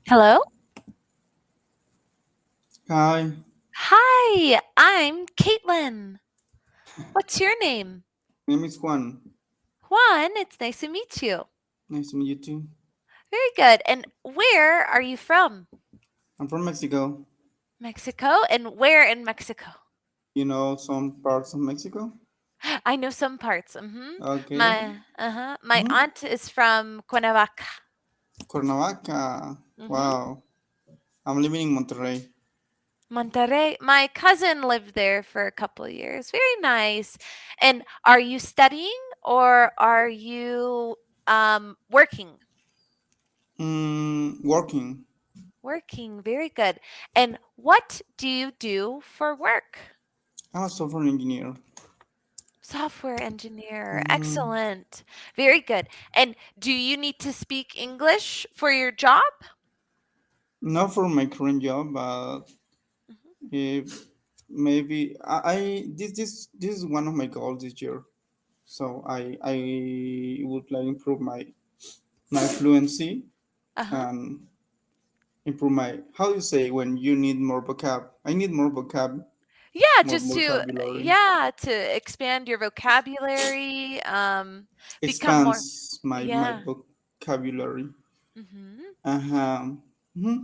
Hello? Hi, Hi, I'm Caitlin. What's your name? my name is Juan. Juan, it's nice to meet you. Nice to meet you too. Very good. And where are you from? I'm from Mexico. Mexico? And where in Mexico? You know some parts of Mexico? I know some parts. Okay. My Mm-hmm. aunt is from Cuernavaca. Cuernavaca. hmm Wow. I'm living in Monterrey. Monterrey. My cousin lived there for a couple of years. Very nice. And are you studying or are you working? Working. Working, very good. And what do you do for work? I'm a software engineer. Software engineer. Mm-hmm. Excellent. Very good. And do you need to speak English for your job? Not for my current job, but Mhm. if maybe this is one of my goals this year. So I would like improve my fluency Uh-huh. and improve my how do you say when you need more vocab. I need more vocab, Yeah, more just to vocabulary. yeah, to expand your vocabulary, become more Expands my yeah. vocabulary. hmm Uh-huh. Hmm.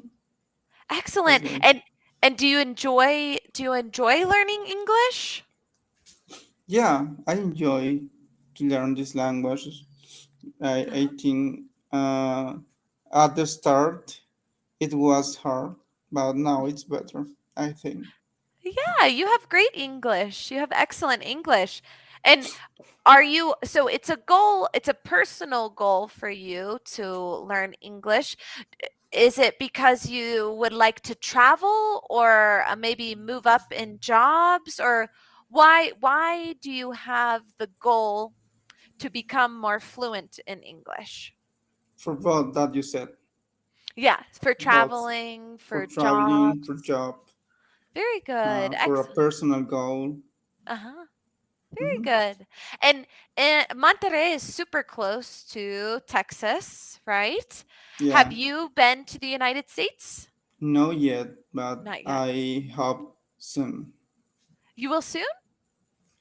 That's Excellent. right. And do you enjoy learning English? Yeah, I enjoy to learn this language. I Uh-huh. think at the start it was hard, but now it's better, I think. Yeah, you have great English. You have excellent English. And are you so it's a goal, it's a personal goal for you to learn English. Is it because you would like to travel or maybe move up in jobs or why do you have the goal to become more fluent in English? For both that you said, Yeah, for both traveling, for for traveling, for jobs. job, Very good. for a Excellent. personal goal. Uh-huh. Very Hmm. good. And Monterrey is super close to Texas, right? Have Yeah. you been to the United States? No yet, but Not yet. I hope soon. You will soon?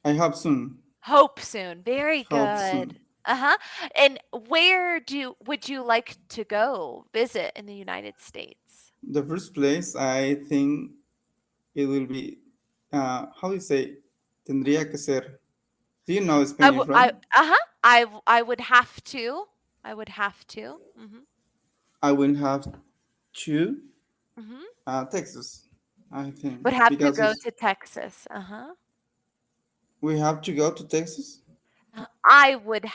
I hope soon. Hope soon. Very Hope good. soon. Uh-huh. And where would you like to go visit in the United States? The first place, I think it will be, how do you say, tendría que ser. Do you know Spanish, right? I would have to. I would have to. I will have to Mhm. Texas, I think, Would have to because go it's, to Texas. Uh-huh. we have to go to Texas. I would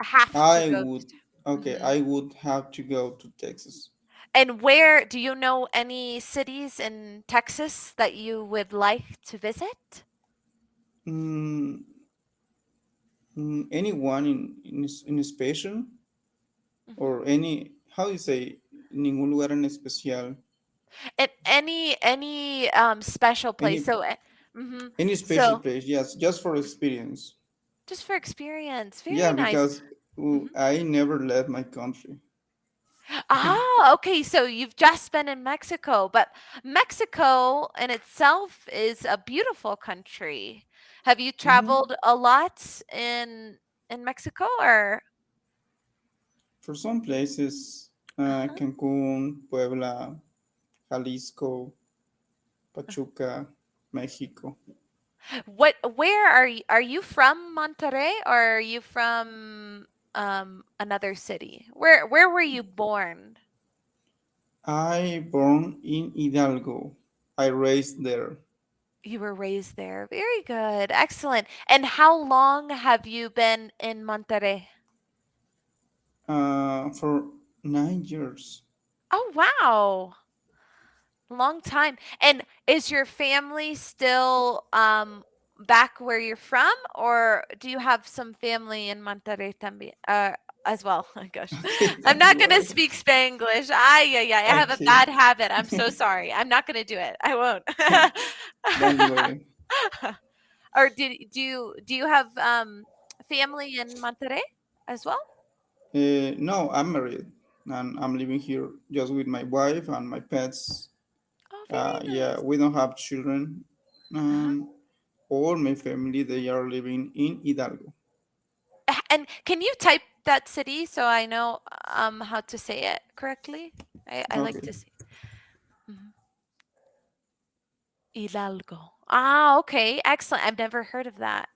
have to I go would, to. okay, I would have to go to Texas. And where do you know any cities in Texas that you would like to visit? Mm, anyone in special Mhm. or any, how do you say, ningún lugar en especial. And any special place. Any So mhm. any special So place, yes, just for experience. just for experience. Yeah, Very nice. because Mhm. I never left my country. Ah, okay. So you've just been in Mexico, but Mexico in itself is a beautiful country. Have you Hmm. traveled a lot in Mexico or? For some places, Uh-huh. Cancun, Puebla, Jalisco, Pachuca, Mexico. Where are you from Monterrey or are you from another city? Where were you born? I born in Hidalgo. I raised there You were raised there. Very good. Excellent. And how long have you been in Monterrey? for 9 years. Oh, wow. Long time. And is your family still back where you're from or do you have some family in Monterrey también as well? Oh my gosh. Okay, I'm that's not going to why. speak Spanglish. I have a Okay, bad habit. I'm so sorry. I'm not going to do it. I don't won't. worry. Or do you have family in Monterrey as well? No, I'm married. and I'm living here just with my wife and my pets. Oh, very Yeah, nice. we don't have children, Uh-huh. and all my family they are living in Hidalgo. And can you type that city so I know how to say it correctly? I like Okay, to see. Mhm. Hidalgo. Ah, okay. Excellent. I've never heard of that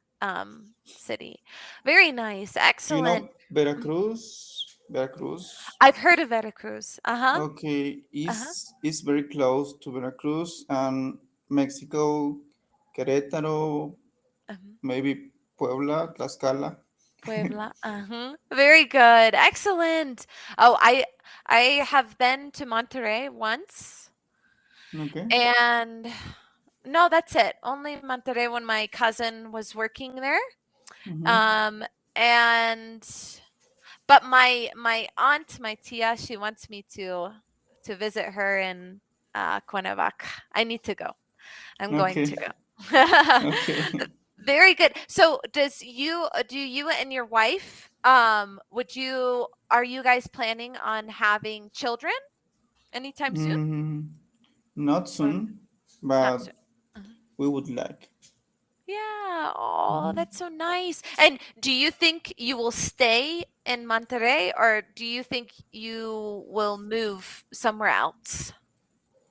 city. Very nice. do you Excellent. know Mhm. Veracruz? Veracruz. I've heard of Veracruz. Uh-huh. Okay, Uh-huh. is very close to Veracruz and Mexico, Querétaro, Um, maybe Puebla, Tlaxcala. Puebla. Uh-huh. Very good. Excellent. Oh, I have been to Monterrey once. Okay. And no, that's it. Only Monterrey when my cousin was working there. Mm-hmm. Um, and but my aunt, my tia, she wants me to visit her in Cuernavaca. I need to go. I'm going to Okay. go. Okay. Very good. So, do you and your wife would you are you guys planning on having children anytime soon Mm, not or soon, not but soon? Uh-huh. we would like. Yeah. Oh, Mhm. that's so nice. And do you think you will stay in Monterrey or do you think you will move somewhere else?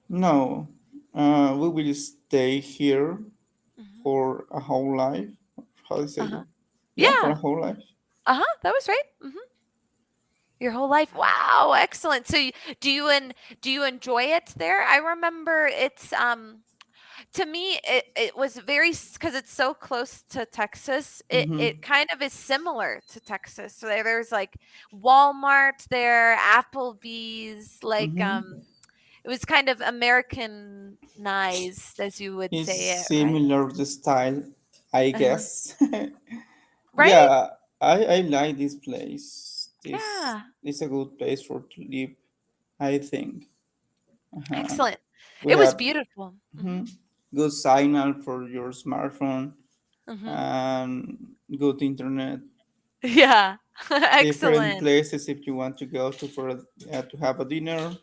No, we will stay here Mhm. for a whole life. How do you say Uh-huh. that? Yeah, for a Yeah. whole life. Uh-huh. That was right. Your whole life. Wow, excellent. So do you enjoy it there? I remember it's to me it was very because it's so close to Texas. It Mm-hmm. kind of is similar to Texas. So there's like Walmart there, Applebee's, like Mm-hmm. it was kind of Americanized as you would It's say it, right? similar the style, I Uh-huh. guess. Right? Yeah, I like this place. This Yeah. is a good place for to live, I think. Uh-huh. Excellent. We It was have beautiful. mhm, good signal for your smartphone Hmm. and good internet. Yeah. Different Excellent. places if you want to go to for to have a dinner,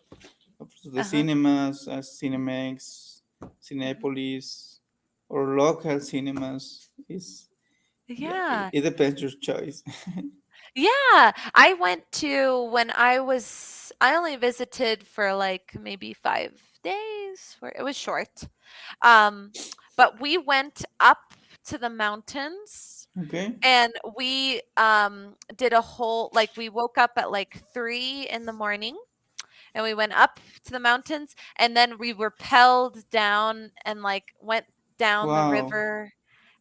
to the Uh-huh. cinemas, Mhm, Cinemex, mhm. Cinepolis, or local cinemas. Is yeah, Yeah. it depends your choice. Yeah. I went to when I only visited for like maybe 5 days, where it was short. Um, but we went up to the mountains Okay. and we did a whole like we woke up at like 3 in the morning and we went up to the mountains and then we rappelled down and like went down the Wow. river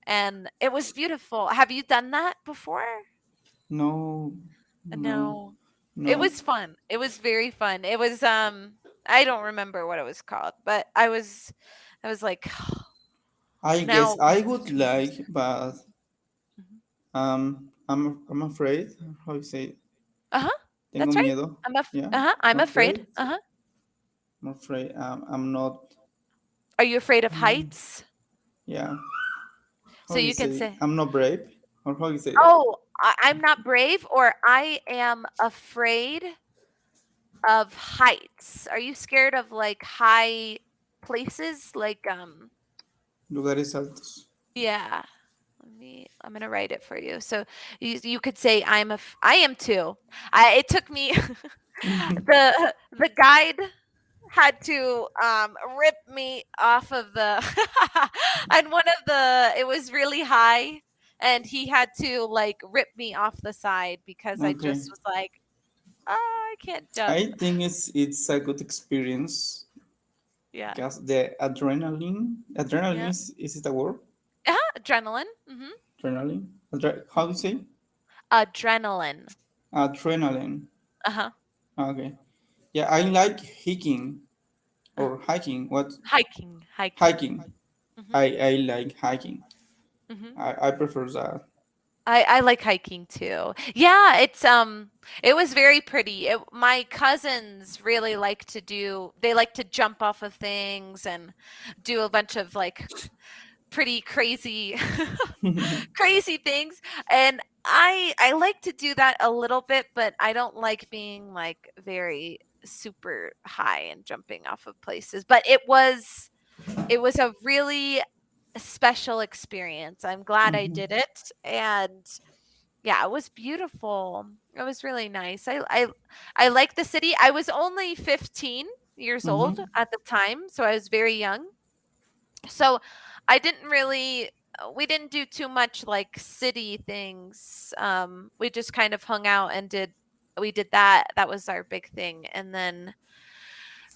and it was beautiful. Have you done that before? No, no, No. It no. was fun. It was very fun. It was I don't remember what it was called, but I was like I now guess it was I would 2 years like, ago. but Mhm. I'm afraid. How you say? Uh-huh. Tengo That's right. miedo. Yeah, Uh-huh. I'm I'm afraid. afraid. Uh-huh. I'm afraid. I'm not. Are you afraid of mm, heights? Yeah. How So you you can say? say, I'm not brave. Or how you say that? "Oh, I'm not brave," or "I am afraid of heights." Are you scared of like high places? Like Lugares altos. yeah. I'm gonna write it for you. So you could say I am too. It took me the guide had to rip me off of the and one of the it was really high and he had to like rip me off the side because I Okay. just was like, oh, I can't jump. I think it's a good experience Yeah. because the adrenaline Yeah. is it a word? Adrenaline. Adrenaline. How do you say? Adrenaline. Adrenaline. Uh-huh. Okay. Yeah, I like hiking Uh, or hiking. What? hiking. Hiking. Hmm. I like hiking. Hmm. I prefer that. I like hiking too. Yeah, it was very pretty. My cousins really like to do they like to jump off of things and do a bunch of like pretty crazy crazy things and I like to do that a little bit, but I don't like being like very super high and jumping off of places. But it was a really special experience. I'm glad I Mm-hmm. did it, and yeah, it was beautiful. It was really nice. I like the city. I was only 15 years old Mm-hmm. at the time, so I was very young. So I didn't really we didn't do too much like city things. We just kind of hung out and did that. That was our big thing. And then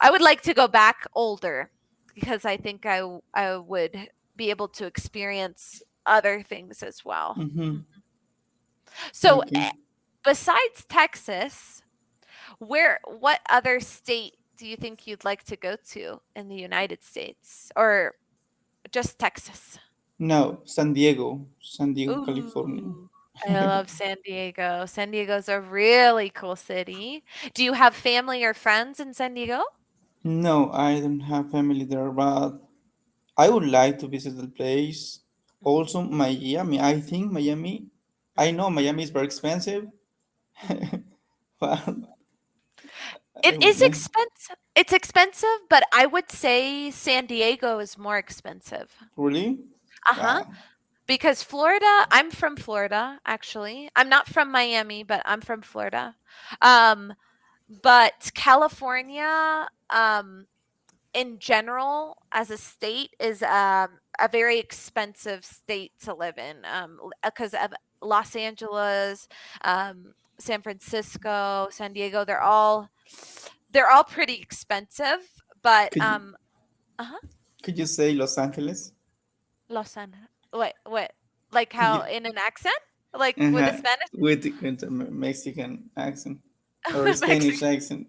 I would like to go back older because I think I would be able to experience other things as well. Mm-hmm. So Okay. besides Texas, what other state do you think you'd like to go to in the United States or just Texas? No, San Diego, California. Ooh, I love San Diego. San Diego's a really cool city. Do you have family or friends in San Diego? No, I don't have family there, but I would like to visit the place. Mhm, Also, Miami. I think Miami. I mhm, know Miami is very expensive, mhm. but I It would is like. expensive. It's expensive, but I would say San Diego is more expensive. Really? Uh-huh. Ah, Because Florida, I'm from Florida, actually. I'm not from Miami, but I'm from Florida. Um, but California, in general as a state is a very expensive state to live in because of Los Angeles, San Francisco, San Diego. They're all pretty expensive, but could you uh-huh. could you say Los Angeles? Los Angeles. What? Like Could how you in an accent? Like with a uh Spanish with a Mexican accent or a Mexican. Spanish accent?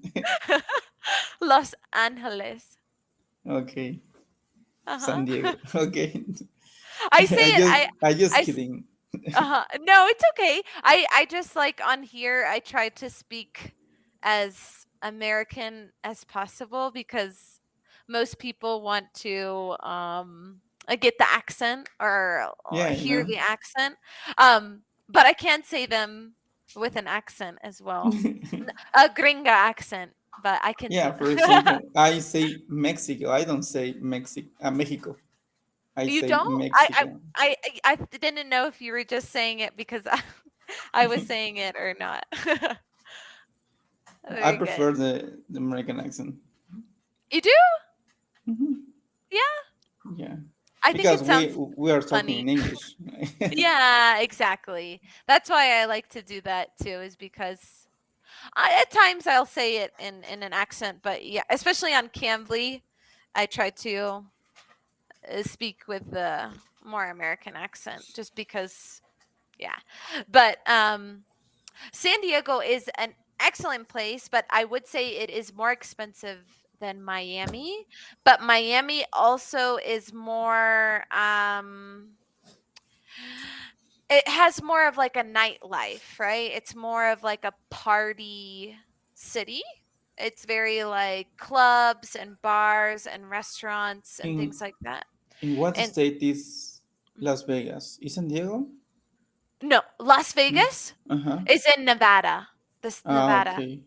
Los Angeles. Okay, Uh-huh. San Diego. Okay, I say it I just I kidding. Uh-huh. No, it's okay. I just like on here I try to speak as American as possible because most people want to get the accent or Yeah, I hear know. the accent. But I can say them with an accent as well. A gringa accent, but I can say Yeah, them. for example, I say Mexico. I don't say Mexico. I You say don't? Mexico. I didn't know if you were just saying it because I was saying it or not. I Very good. prefer the American accent. You do? Hmm. Yeah. Yeah, I think because it sounds we are talking funny. in English. Yeah, exactly. That's why I like to do that too, is because at times I'll say it in an accent, but yeah, especially on Cambly, I try to speak with the more American accent just because, yeah. But San Diego is an excellent place, but I would say it is more expensive than Miami. But Miami also is more it has more of like a nightlife, right? It's more of like a party city. It's very like clubs and bars and restaurants and in things like that. in what And state is mhm. Las Vegas? Is San Diego? No, Las Vegas Uh huh. is in Nevada. This Ah, Nevada. okay.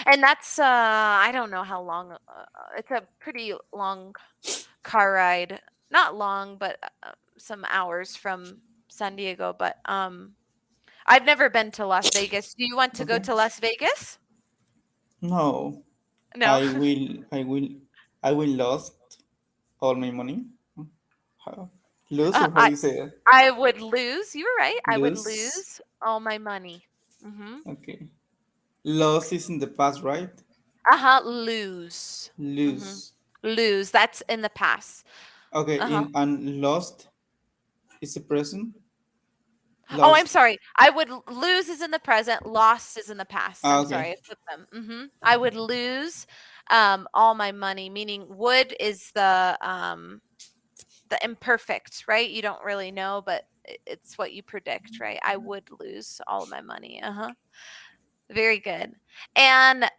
And that's I don't know how long it's a pretty long car ride. Not long, but some hours from San Diego, but I've never been to Las Vegas. Do you want to go Okay. to Las Vegas? No, No. I will. I will lost all my money. How? Lose Uh, or how I you say it? I would lose. You were right. I would Lose. lose all my money. Mhm. Okay. Loss is in the past, right? Uh-huh, lose. Mhm. Lose. Lose. That's in the past. Okay. Uh-huh. In and lost is the present. Oh, I'm Lost. sorry. I would lose is in the present, lost is in the past. Ah, I'm sorry. okay. I flipped them. I would lose all my money, meaning would is the imperfect, right? You don't really know, but it's what you predict, right? I would lose all my money. Uh-huh. Very good. And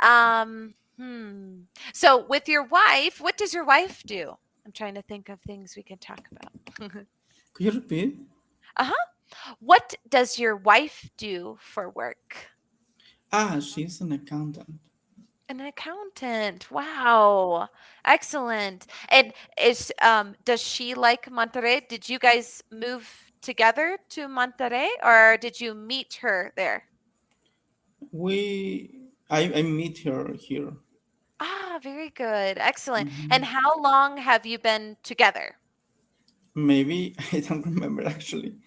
so with your wife, what does your wife do? I'm trying to think of things we can talk about. Could you repeat? Uh-huh. What does your wife do for work? Ah, she's an accountant. An accountant. Wow. Excellent. And is does she like Monterrey? Did you guys move together to Monterrey or did you meet her there? I meet her here. Ah, very good. Excellent. And Mhm. how long have you been together? Maybe I don't remember actually,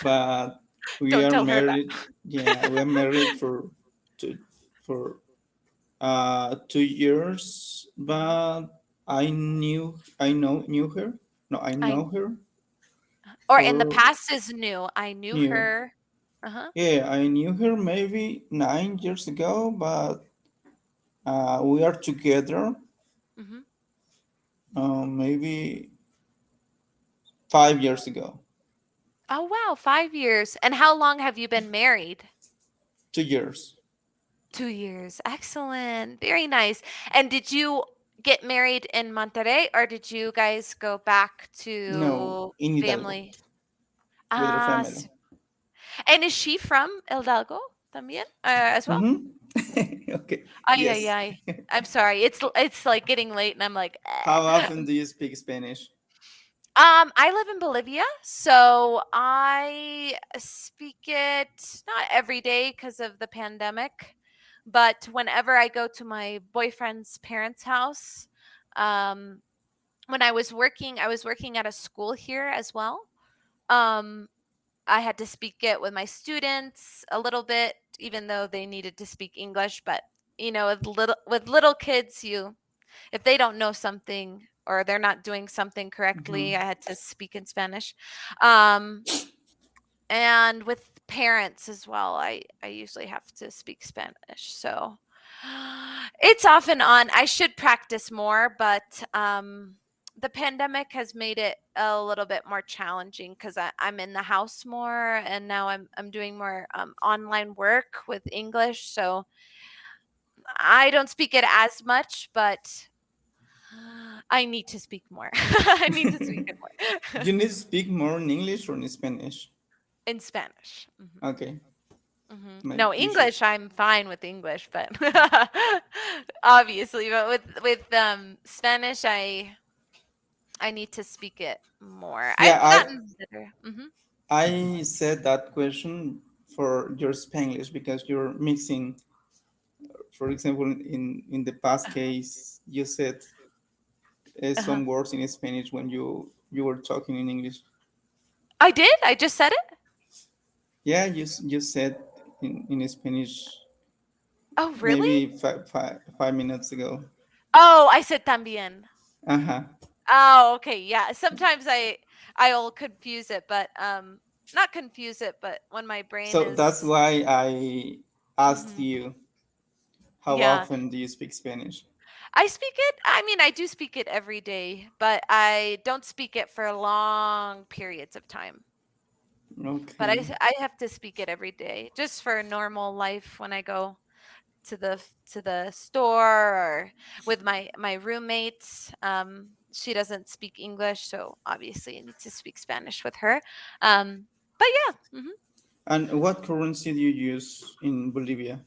but we Don't are tell her that. married. Yeah, we are married two for 2 years. Mhm. But I knew her. No, I I know her or in the for past is new. I knew new. her. Uh-huh. Yeah, I knew her maybe 9 years ago, but we are together Mhm. maybe 5 years ago. Oh wow, 5 years. And how long have you been married? 2 years. 2 years. Excellent. Very nice. And did you get married in Monterrey or did you guys go back No, to in Hidalgo family? with her Ah, family. and is she from Hidalgo también as well? Mm-hmm. Okay. Ay, ay, Yes. ay. I'm sorry. It's like getting late and I'm like, How eh. often do you speak Spanish? I live in Bolivia, so I speak it not every day because of the pandemic, but whenever I go to my boyfriend's parents' house, um, when I was working at a school here as well. Um, I had to speak it with my students a little bit, even though they needed to speak English. But with little kids, you if they don't know something or they're not doing something correctly, Mm-hmm. I had to speak in Spanish. Um, and with parents as well, I usually have to speak Spanish. So it's off and on. I should practice more, but the pandemic has made it a little bit more challenging because I'm in the house more, and now I'm doing more online work with English. So I don't speak it as much, but I need to speak more. I need to speak it more You need to speak more in English or in Spanish. in Spanish. Okay, No, you should. English, I'm fine with English, but obviously, but with Spanish, I need to speak it more. Yeah, I've gotten better. I said that question for your Spanglish because you're mixing. For example, in the past Uh-huh. case, you said Uh-huh. some words in Spanish when you were talking in English. I did. I just said it. Yeah, you said in Spanish Oh, really? maybe 5 minutes ago. Oh, I said también. Uh-huh. Oh, okay. Yeah. Sometimes I'll confuse it, but not confuse it, but when my brain So that's is why I asked mhm. you how Yeah. often do you speak Spanish? I speak it. I mean, I do speak it every day, but I don't speak it for long periods of time. But Okay. I have to speak it every day just for normal life when I go to the store or with my roommates. She doesn't speak English, so obviously I need to speak Spanish with her. But yeah, And what currency do you use in Bolivia?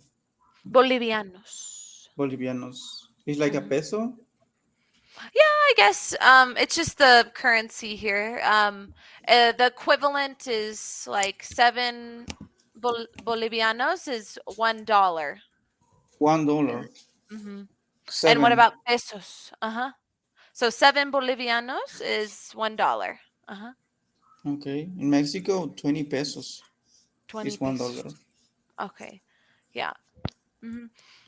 Bolivianos. Bolivianos. It's like a Mhm. peso? Yeah, I guess it's just the currency here. The equivalent is like seven bolivianos is $1. $1. Mm-hmm. And what Seven. about pesos? Uh huh. So 7 bolivianos is $1. Uh huh. Okay. In Mexico, 20 pesos 20 is $1. pesos. Okay. Yeah. hmm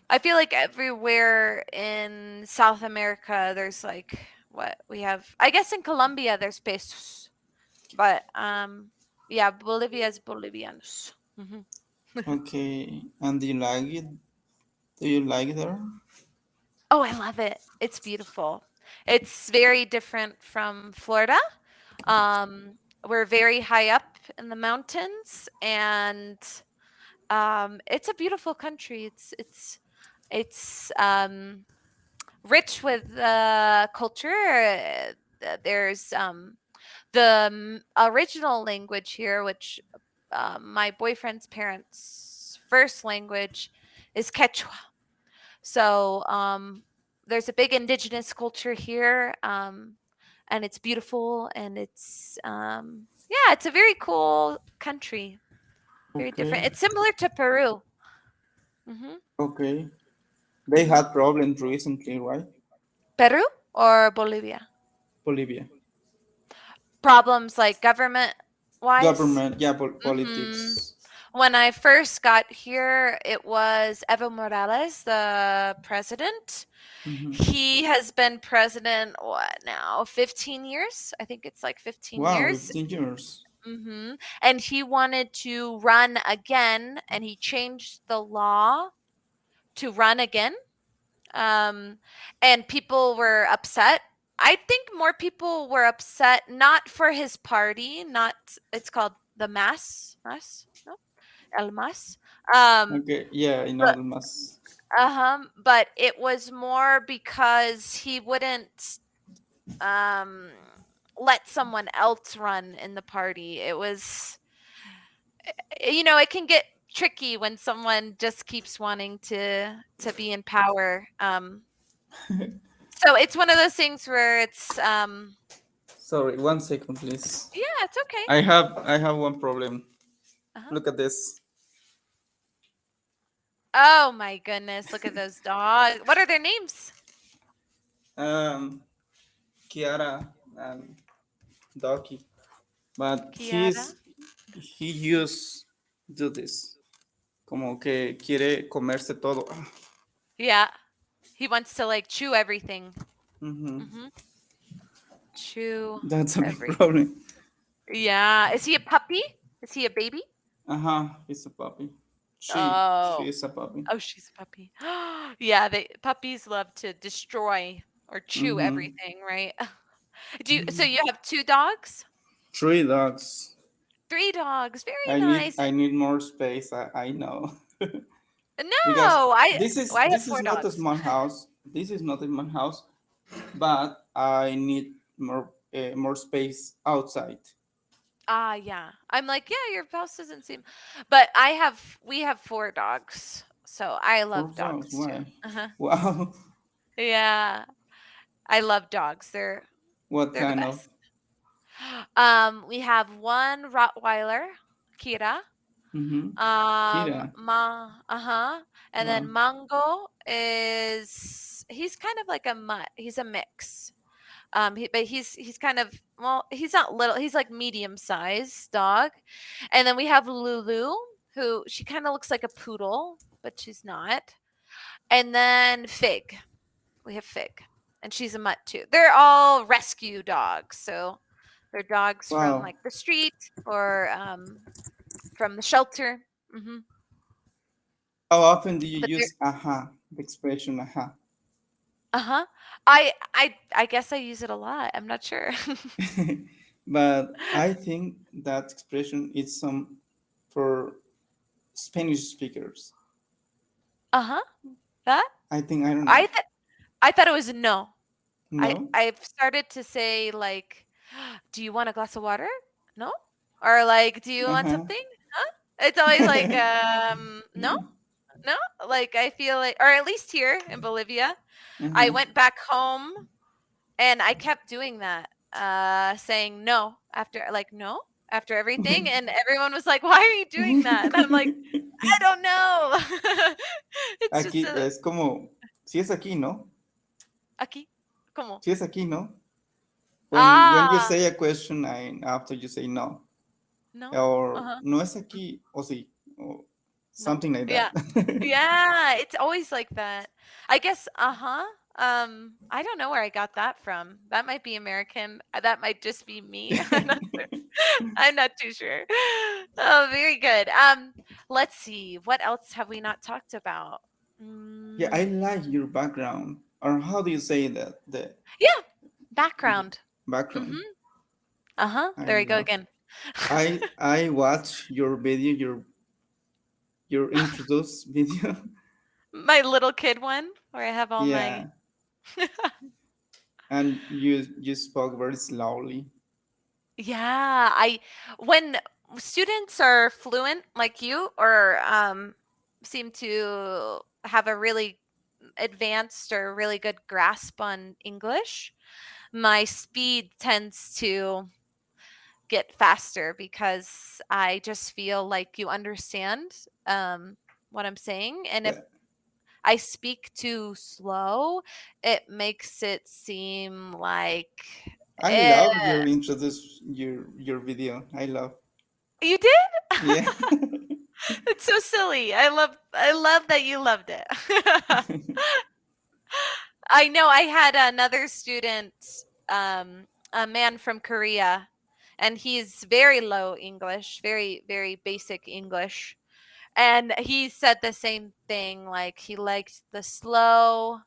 I feel like everywhere in South America, there's like what we have. I guess in Colombia, there's pesos. But yeah, Bolivia is Bolivianos. Okay. And do you like it? Do you like there? Oh, I love it. It's beautiful. It's very different from Florida. We're very high up in the mountains, and it's a beautiful country. It's rich with culture. There's the original language here, which my boyfriend's parents' first language is Quechua. So there's a big indigenous culture here, and it's beautiful, and it's yeah, it's a very cool country, very different. Okay. It's similar to Peru. Hmm. Okay. They Hmm. had problems recently, right? Peru or Bolivia? Bolivia. Problems like government wise. Government, yeah, Hmm. politics. When I first got here, it was Evo Morales, the president. Hmm. He has been president, what now, 15 years? I think it's like 15 Wow, years. 15 years. And he wanted to run again, and he changed the law to run again. Um, and people were upset. I think more people were upset not for his party, not, it's called the Mas, no, El Mas. Um, Okay, yeah, I know but the mass. but it was more because he wouldn't um let someone else run in the party. It was, it can get tricky when someone just keeps wanting to be in power. So it's one of those things where it's Sorry, 1 second, please. yeah, it's okay. I have one problem. Uh-huh. Look at this. Oh my goodness, look at those dogs. What are their names? Um, Kiara and Doki, but Kiara. he used do this, como que quiere comerse todo. Yeah, he wants to like chew everything. Hmm. Hmm. Chew That's a big everything. problem. Yeah. Is he a puppy? Is he a baby? He's a puppy. She Oh. is a puppy. Oh, she's a puppy. Yeah, puppies love to destroy or chew Mm-hmm. everything, right? So you have two dogs? 3 dogs. Three dogs. Very I need nice. I need more space. I know. Because No, I I have this is four not a dogs. small house. This is not a small house, but I need more space outside. Ah, yeah. I'm like, yeah, your house doesn't seem, but we have four dogs. So I Four love dogs. dogs too. Why? Uh-huh. Wow. Yeah. I love dogs. What They're the kind of? best. We have one Rottweiler, Kira. Mm-hmm. Kira. Uh-huh. And then Wow. Mango he's kind of like a mutt. He's a mix. But he's kind of, well, he's not little. He's like medium sized dog. And then we have Lulu, who she kind of looks like a poodle, but she's not. And then Fig. We have Fig, and she's a mutt too. They're all rescue dogs, so they're dogs from Wow. like the street or from the shelter. Hmm. How often do you But they're use aha? The expression aha. uh-huh. I guess I use it a lot. I'm not sure. But I think that expression is some for Spanish speakers. Uh-huh. That I don't know. I th- I thought it was no. No? I've started to say like, "Do you want a glass of water?" No? Or like, "Do you want Uh-huh. something?" Huh? It's always like, no, no. Like I feel like, or at least here in Bolivia, I Uh-huh. went back home and I kept doing that, saying no after, like, no after everything, and everyone was like, "Why are you doing that?" And I'm like, "I don't know." It's just Aquí a es como, si es aquí, ¿no? aquí, como Si es aquí, ¿no? When you ah say a question and after you say no, no, or uh-huh, no es aquí, o sí, or no, something like yeah. that. Yeah, it's always like that. I guess, uh-huh. I don't know where I got that from. That might be American. That might just be me. I'm not sure. I'm not too sure. Oh, very good. Let's see. What else have we not talked about? Yeah, I Mm, like your background. Or how do you say that? The yeah, background. background. Mm-hmm. Uh-huh. I There we go love. again. I watch your video, your introduce video. My little kid one where I have all my Yeah, and you spoke very slowly. Yeah, when students are fluent like you, or seem to have a really advanced or really good grasp on English, my speed tends to get faster because I just feel like you understand what I'm saying. And if Uh, I speak too slow, it makes it seem like I eh, love your introduce your video. I love. you did. Yeah. It's so silly. I love that you loved it. I know I had another student, a man from Korea, and he's very low English, very, very basic English. And he said the same thing, like he liked the slow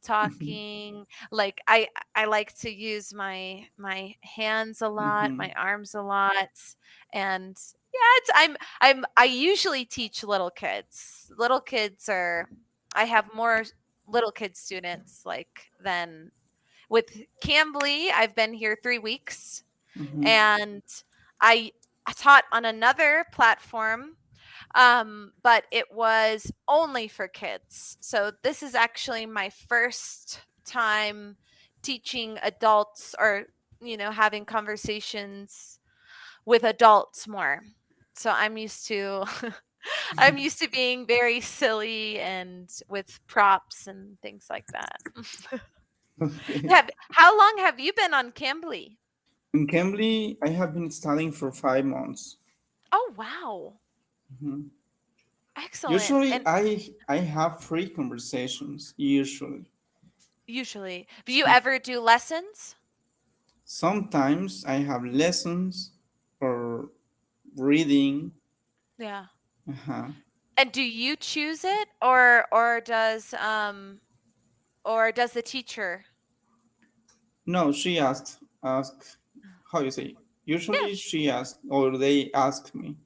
talking. Like I like to use my hands a lot, Hmm. my arms a lot. And yeah, I usually teach little kids. Little kids are I have more little kid students like than with Cambly. I've been here 3 weeks, Hmm. and I taught on another platform, but it was only for kids. So this is actually my first time teaching adults, or having conversations with adults more. So I'm used to I'm used to being very silly and with props and things like that. Okay. How long have you been on Cambly? In Cambly, I have been studying for 5 months. Oh wow. Mhm. Excellent. Usually, And I have free conversations. Usually, usually, do you Some, ever do lessons? sometimes I have lessons or reading. Yeah. Uh-huh. And do you choose it, or does the teacher? No, she asked how you say. Usually, Yes. she asked or they ask me.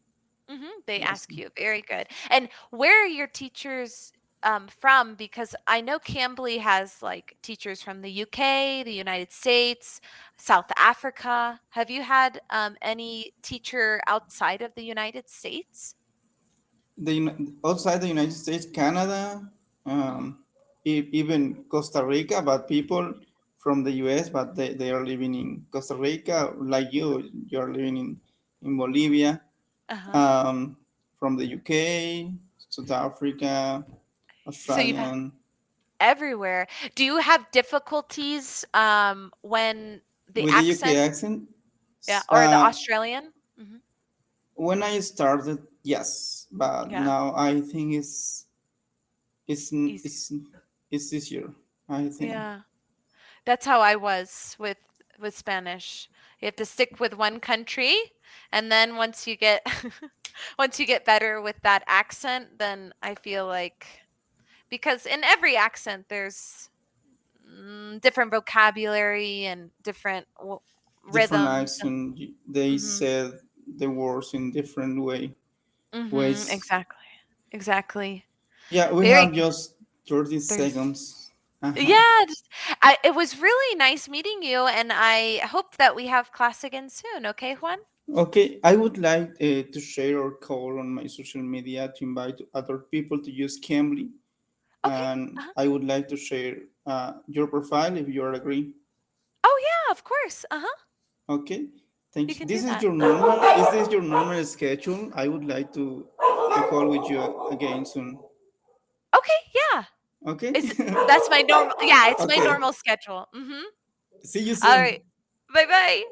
They Yes. ask you. Very good. And where are your teachers from? Because I know Cambly has like teachers from the UK, the United States, South Africa. Have you had any teacher outside of the United States? Outside the United States, Canada, Hmm. even Costa Rica, but people from the US, but they are living in Costa Rica, like you're living in Bolivia, Uh-huh. um, from the UK, South Africa, So you've had Australian. everywhere. Do you have difficulties when the With the UK accent, accent, yeah, or the uh, Australian? when I started, yes, but Yeah, now I think it's easy. it's it's easier. I think. Yeah. That's how I was with Spanish. You have to stick with one country, and then once you get once you get better with that accent, then I feel like, because in every accent there's different vocabulary and different Different rhythms. And accent. They mhm. said the words in different ways. Exactly. Exactly. Yeah, we Very have good. just 30 There's seconds. Uh-huh. Yeah, it was really nice meeting you, and I hope that we have class again soon. Okay, Juan? Okay, I would like to share or call on my social media to invite other people to use Cambly, Okay. and Uh-huh. I would like to share your profile if you are agree. Oh yeah, of course. Uh-huh. Okay, You thank you. can This do is that. your normal. Is this your normal schedule? I would like to call with you again soon. Okay, yeah. Okay. Is That's my normal, yeah, it's my Okay. normal schedule. See you All right. soon. Bye-bye.